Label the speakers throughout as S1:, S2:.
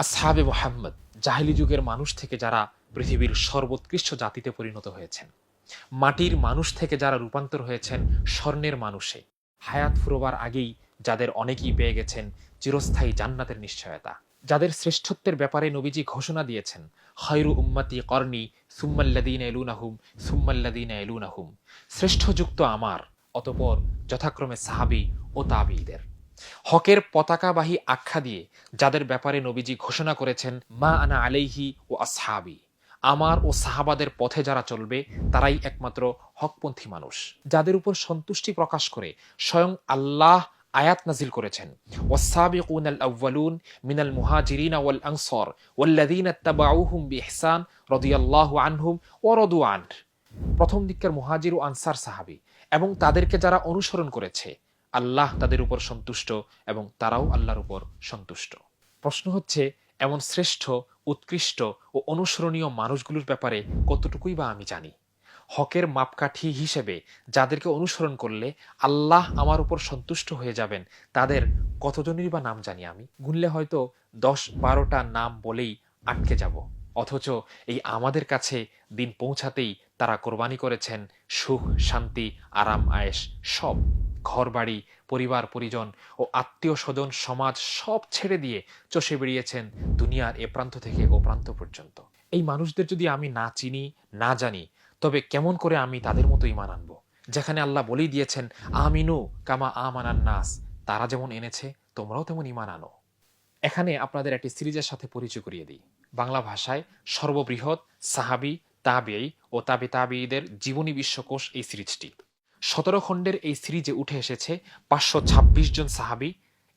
S1: আসহাবে মুহাম্মদ জাহিলি যুগের মানুষ থেকে যারা পৃথিবীর সর্বোৎকৃষ্ট জাতিতে পরিণত হয়েছেন, মাটির মানুষ থেকে যারা রূপান্তর হয়েছেন স্বর্ণের মানুষে, হায়াত ফুরোবার আগেই যাদের অনেকেই পেয়ে গেছেন চিরস্থায়ী জান্নাতের নিশ্চয়তা, যাদের শ্রেষ্ঠত্বের ব্যাপারে নবীজি ঘোষণা দিয়েছেন, খয়রু উম্মতি করনি সুম্মাল্লাযীনা ইয়ালুনাহুম সুম্মাল্লাযীনা ইয়ালুনাহুম, শ্রেষ্ঠযুক্ত আমার, অতঃপর যথাক্রমে সাহাবী ও তাবীদের। হকের পতাকাবাহী আখ্যা দিয়ে যাদের ব্যাপারে নবীজি ঘোষণা করেছেন, মা আনা আলাইহি ও আসহাবি, আমার ও সাহাবাদের পথে যারা চলবে তারাই একমাত্র হকপন্থী মানুষ, যাদের উপর সন্তুষ্টি প্রকাশ করে স্বয়ং আল্লাহ আয়াত নাজিল করেছেন, ওয়াস-সাবিকুনাল আউয়ালুন মিনাল মুহাজিরিন ওয়াল আনসার ওয়াল্লাযীনা ইত্তাবাউহুম বিইহসান রাদিয়াল্লাহু আনহুম ওয়া রাদু আন, প্রথম দিককার মুহাজির ও আনসার সাহাবী এবং তাদেরকে যারা অনুসরণ করেছে, আল্লাহ তাদের উপর সন্তুষ্ট এবং তারাও আল্লাহর উপর সন্তুষ্ট। প্রশ্ন হচ্ছে, এমন শ্রেষ্ঠ, উৎকৃষ্ট ও অনুসরণীয় মানুষগুলোর ব্যাপারে কতটুকুই বা আমি জানি? হকের মাপকাঠি হিসেবে যাদেরকে অনুসরণ করলে আল্লাহ আমার উপর সন্তুষ্ট হয়ে যাবেন, তাদের কতজনেরই বা নাম জানি আমি? গুনলে হয়তো 10-12টা নাম বলেই আটকে যাব। অথচ এই আমাদের কাছে দিন পৌঁছাতেই তারা কোরবানি করেছেন সুখ, শান্তি, আরাম, আয়েশ সব, ঘরবাড়ি, পরিবার পরিজন ও আত্মীয় স্বজন, সমাজ সব ছেড়ে দিয়ে চষে বেরিয়েছেন দুনিয়ার এ প্রান্ত থেকে ও প্রান্ত পর্যন্ত। এই মানুষদের যদি আমি না চিনি, না জানি, তবে কেমন করে আমি তাদের মতো ঈমান আনবো, যেখানে আল্লাহ বলেই দিয়েছেন, আমিনু কামা আমানান নাস, তারা যেমন এনেছে তোমরাও তেমন ঈমান আনো। এখানে আপনাদের একটি সিরিজের সাথে পরিচয় করিয়ে দিই। বাংলা ভাষায় সর্ববৃহৎ সাহাবী, তাবেঈ ও তাবে তাবেঈদের জীবনী বিশ্বকোষ এই সিরিজটি। 17 খণ্ডের এই সিরিজে উঠে এসেছে 526 জন সাহাবী,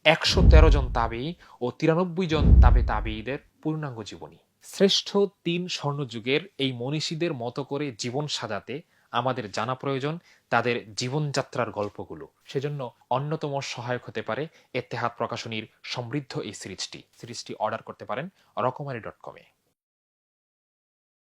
S1: 113 জন তাবেঈ ও 93 জন তাবে তাবেঈদের পূর্ণাঙ্গ জীবনী। শ্রেষ্ঠ 3 স্বর্ণযুগের এই মনীষীদের মতো করে জীবন সাজাতে আমাদের জানা প্রয়োজন তাদের জীবনযাত্রার গল্পগুলো। সেজন্য অন্যতম সহায়ক হতে পারে এত্তেহাদ প্রকাশনীর সমৃদ্ধ এই সিরিজটি অর্ডার করতে পারেন রকমারি.com-এ।